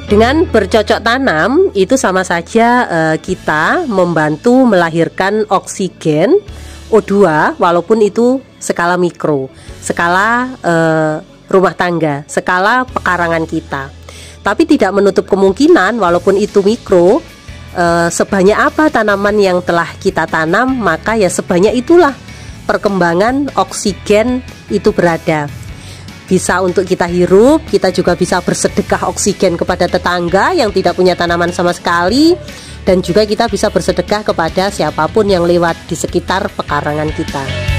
Dengan bercocok tanam itu sama saja kita membantu melahirkan oksigen O2 walaupun itu skala mikro, skala rumah tangga, skala pekarangan kita. Tapi tidak menutup kemungkinan walaupun itu mikro, sebanyak apa tanaman yang telah kita tanam, maka ya sebanyak itulah perkembangan oksigen itu berada. Bisa untuk kita hirup, kita juga bisa bersedekah oksigen kepada tetangga yang tidak punya tanaman sama sekali, dan juga kita bisa bersedekah kepada siapapun yang lewat di sekitar pekarangan kita.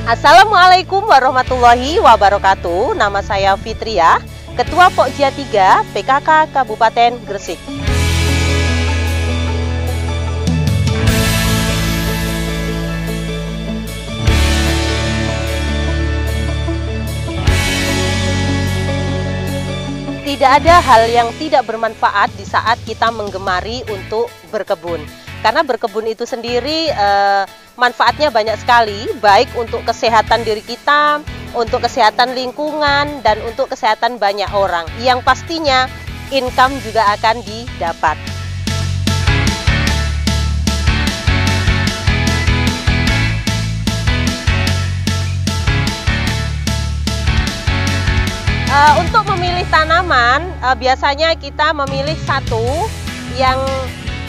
Assalamualaikum warahmatullahi wabarakatuh. Nama saya Fitria, Ketua Pokja 3 PKK Kabupaten Gresik. Tidak ada hal yang tidak bermanfaat di saat kita menggemari untuk berkebun. Karena berkebun itu sendiri manfaatnya banyak sekali, baik untuk kesehatan diri kita, untuk kesehatan lingkungan, dan untuk kesehatan banyak orang. Yang pastinya income juga akan didapat. Untuk memilih tanaman, biasanya kita memilih satu yang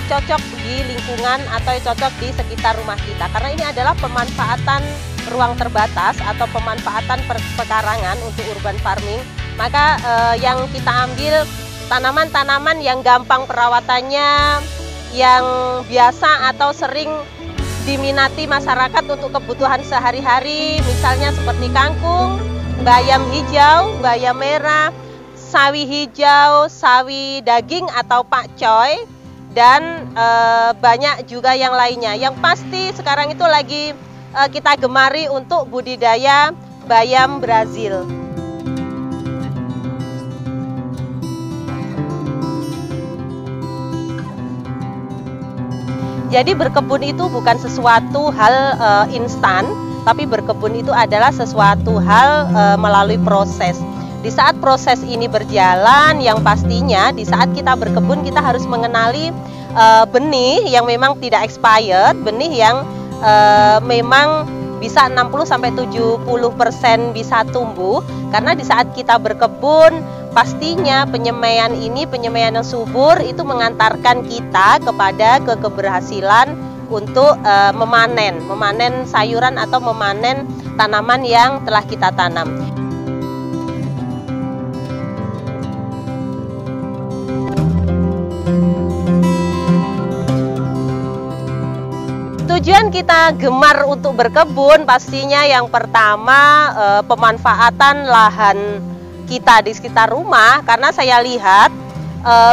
cocok di lingkungan atau cocok di sekitar rumah kita, karena ini adalah pemanfaatan ruang terbatas atau pemanfaatan pekarangan untuk urban farming. Maka yang kita ambil tanaman-tanaman yang gampang perawatannya, yang biasa atau sering diminati masyarakat untuk kebutuhan sehari-hari, misalnya seperti kangkung, bayam hijau, bayam merah, sawi hijau, sawi daging atau pakcoy, dan banyak juga yang lainnya. Yang pasti sekarang itu lagi kita gemari untuk budidaya bayam Brazil. Jadi berkebun itu bukan sesuatu hal instan, tapi berkebun itu adalah sesuatu hal melalui proses. Di saat proses ini berjalan, yang pastinya di saat kita berkebun kita harus mengenali benih yang memang tidak expired, benih yang memang bisa 60-70% bisa tumbuh. Karena di saat kita berkebun, pastinya penyemaian yang subur itu mengantarkan kita kepada keberhasilan untuk memanen sayuran atau memanen tanaman yang telah kita tanam. Tujuan kita gemar untuk berkebun pastinya yang pertama pemanfaatan lahan kita di sekitar rumah, karena saya lihat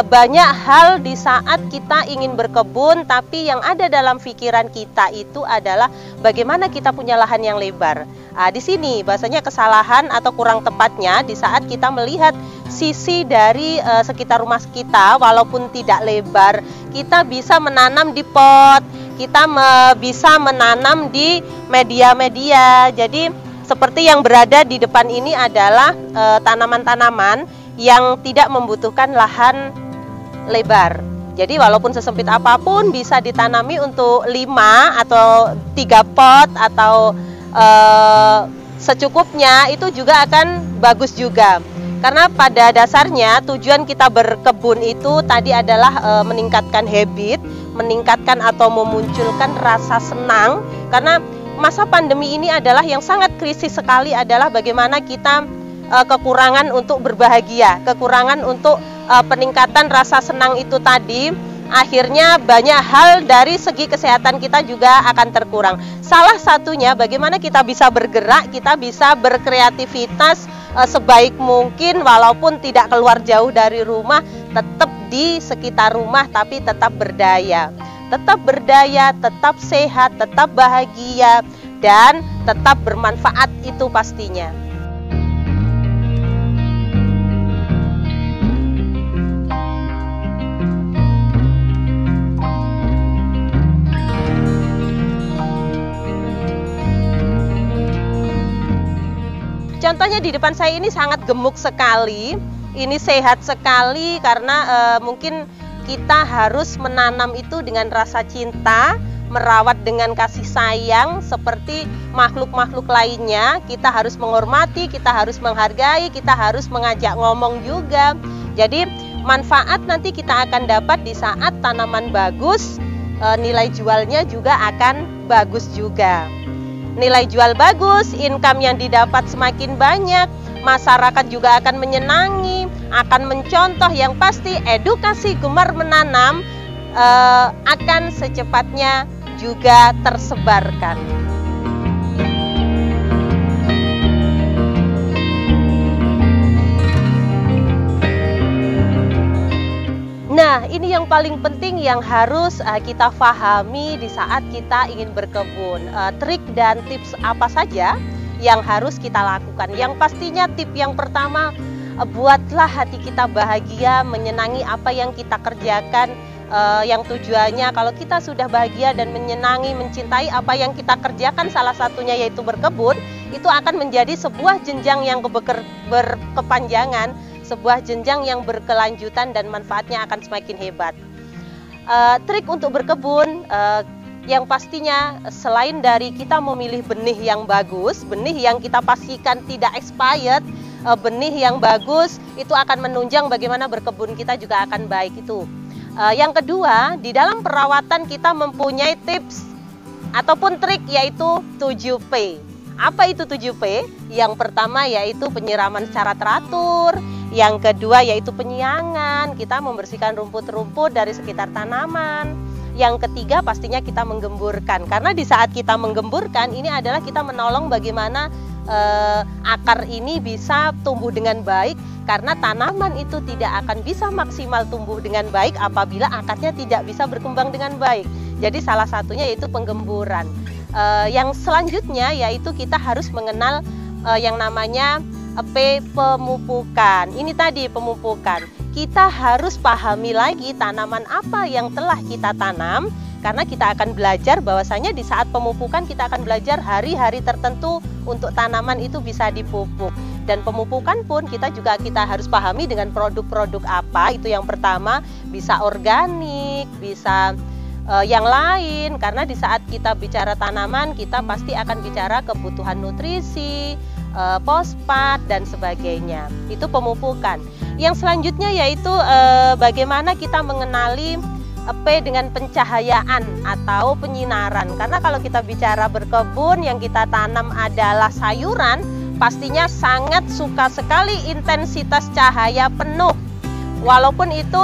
banyak hal di saat kita ingin berkebun tapi yang ada dalam pikiran kita itu adalah bagaimana kita punya lahan yang lebar. Di sini bahasanya kesalahan atau kurang tepatnya di saat kita melihat sisi dari sekitar rumah kita, walaupun tidak lebar, kita bisa menanam di pot, kita bisa menanam di media-media. Jadi seperti yang berada di depan ini adalah tanaman-tanaman yang tidak membutuhkan lahan lebar. Jadi walaupun sesempit apapun bisa ditanami untuk 5 atau 3 pot atau secukupnya, itu juga akan bagus juga. Karena pada dasarnya tujuan kita berkebun itu tadi adalah meningkatkan habit, meningkatkan atau memunculkan rasa senang. Karena masa pandemi ini adalah yang sangat krisis sekali, adalah bagaimana kita kekurangan untuk berbahagia, kekurangan untuk peningkatan rasa senang itu tadi. Akhirnya banyak hal dari segi kesehatan kita juga akan terkurang. Salah satunya bagaimana kita bisa bergerak, kita bisa berkreativitas sebaik mungkin, walaupun tidak keluar jauh dari rumah, tetap di sekitar rumah tapi tetap berdaya. Tetap berdaya, tetap sehat, tetap bahagia, dan tetap bermanfaat, itu pastinya. Contohnya di depan saya ini sangat gemuk sekali, ini sehat sekali karena mungkin kita harus menanam itu dengan rasa cinta, merawat dengan kasih sayang seperti makhluk-makhluk lainnya. Kita harus menghormati, kita harus menghargai, kita harus mengajak ngomong juga. Jadi manfaat nanti kita akan dapat di saat tanaman bagus, nilai jualnya juga akan bagus juga. Nilai jual bagus, income yang didapat semakin banyak, masyarakat juga akan menyenangi, akan mencontoh, yang pasti edukasi gemar menanam akan secepatnya juga tersebarkan. Nah, ini yang paling penting yang harus kita pahami di saat kita ingin berkebun. Trik dan tips apa saja yang harus kita lakukan? Yang pastinya tip yang pertama, buatlah hati kita bahagia, menyenangi apa yang kita kerjakan. Yang tujuannya kalau kita sudah bahagia dan menyenangi, mencintai apa yang kita kerjakan, salah satunya yaitu berkebun, itu akan menjadi sebuah jenjang yang berkepanjangan, sebuah jenjang yang berkelanjutan dan manfaatnya akan semakin hebat. Trik untuk berkebun yang pastinya selain dari kita memilih benih yang bagus, benih yang kita pastikan tidak expired, benih yang bagus itu akan menunjang bagaimana berkebun kita juga akan baik itu. Yang kedua, di dalam perawatan kita mempunyai tips ataupun trik yaitu 7P. Apa itu 7P? Yang pertama yaitu penyiraman secara teratur. Yang kedua yaitu penyiangan, kita membersihkan rumput-rumput dari sekitar tanaman. Yang ketiga pastinya kita menggemburkan, karena di saat kita menggemburkan ini adalah kita menolong bagaimana akar ini bisa tumbuh dengan baik, karena tanaman itu tidak akan bisa maksimal tumbuh dengan baik apabila akarnya tidak bisa berkembang dengan baik. Jadi salah satunya yaitu penggemburan. Yang selanjutnya yaitu kita harus mengenal yang namanya pemupukan. Ini tadi pemupukan. Kita harus pahami lagi tanaman apa yang telah kita tanam, karena kita akan belajar bahwasanya di saat pemupukan kita akan belajar hari-hari tertentu untuk tanaman itu bisa dipupuk. Dan pemupukan pun kita harus pahami dengan produk-produk apa. Itu yang pertama, bisa organik, bisa yang lain, karena di saat kita bicara tanaman kita pasti akan bicara kebutuhan nutrisi, fosfat dan sebagainya. Itu pemupukan. Yang selanjutnya yaitu bagaimana kita mengenali P dengan pencahayaan atau penyinaran. Karena kalau kita bicara berkebun, yang kita tanam adalah sayuran, pastinya sangat suka sekali intensitas cahaya penuh. Walaupun itu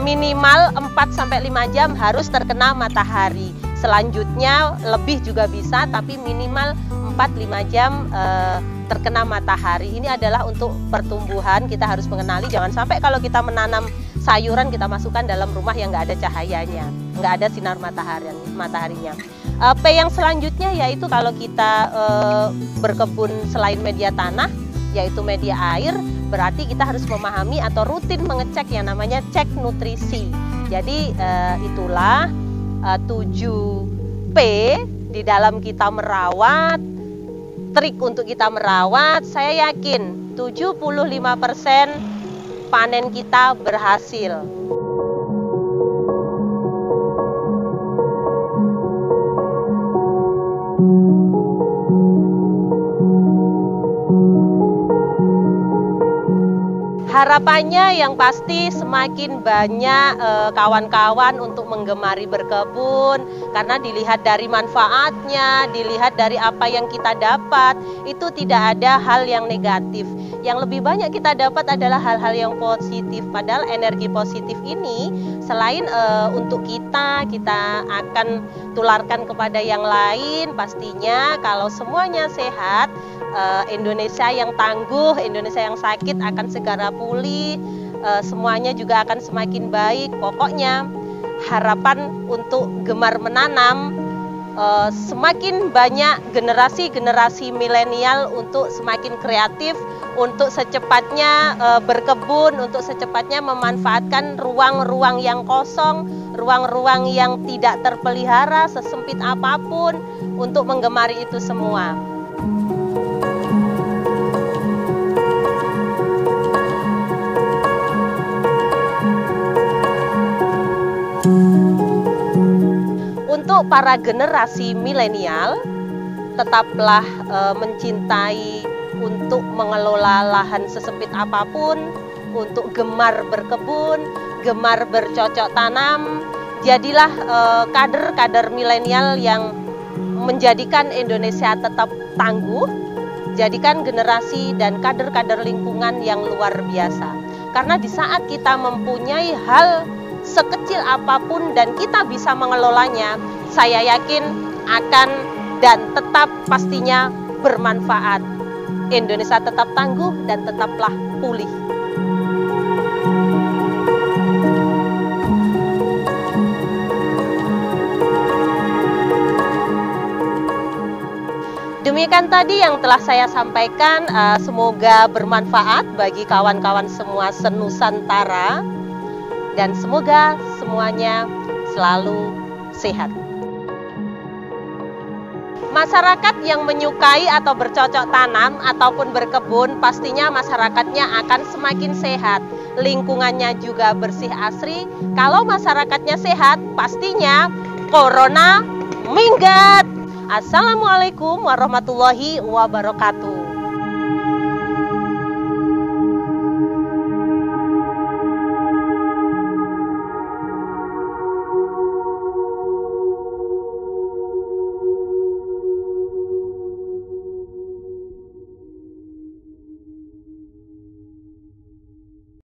minimal 4-5 jam harus terkena matahari. Selanjutnya lebih juga bisa, tapi minimal 4-5 jam terkena matahari. Ini adalah untuk pertumbuhan, kita harus mengenali. Jangan sampai kalau kita menanam sayuran kita masukkan dalam rumah yang nggak ada cahayanya, nggak ada sinar mataharinya. P yang selanjutnya yaitu kalau kita berkebun selain media tanah, yaitu media air, berarti kita harus memahami atau rutin mengecek yang namanya cek nutrisi. Jadi itulah 7P di dalam kita merawat. Trik untuk kita merawat, saya yakin 75% panen kita berhasil. Harapannya yang pasti semakin banyak kawan-kawan untuk menggemari berkebun, karena dilihat dari manfaatnya, dilihat dari apa yang kita dapat, itu tidak ada hal yang negatif. Yang lebih banyak kita dapat adalah hal-hal yang positif. Padahal energi positif ini selain untuk kita akan tularkan kepada yang lain. Pastinya kalau semuanya sehat, Indonesia yang tangguh, Indonesia yang sakit akan segera pulih, semuanya juga akan semakin baik. Pokoknya harapan untuk gemar menanam, semakin banyak generasi-generasi milenial untuk semakin kreatif, untuk secepatnya berkebun, untuk secepatnya memanfaatkan ruang-ruang yang kosong, ruang-ruang yang tidak terpelihara sesempit apapun untuk menggemari itu semua. untuk para generasi milenial, tetaplah mencintai untuk mengelola lahan sesempit apapun, untuk gemar berkebun, gemar bercocok tanam. Jadilah kader-kader milenial yang menjadikan Indonesia tetap tangguh, jadikan generasi dan kader-kader lingkungan yang luar biasa. Karena di saat kita mempunyai hal sekecil apapun dan kita bisa mengelolanya, saya yakin akan dan tetap pastinya bermanfaat. Indonesia tetap tangguh dan tetaplah pulih. Demikian tadi yang telah saya sampaikan, semoga bermanfaat bagi kawan-kawan semua senusantara dan semoga semuanya selalu sehat. Masyarakat yang menyukai atau bercocok tanam ataupun berkebun, pastinya masyarakatnya akan semakin sehat, lingkungannya juga bersih asri. Kalau masyarakatnya sehat, pastinya corona minggat. Assalamualaikum warahmatullahi wabarakatuh.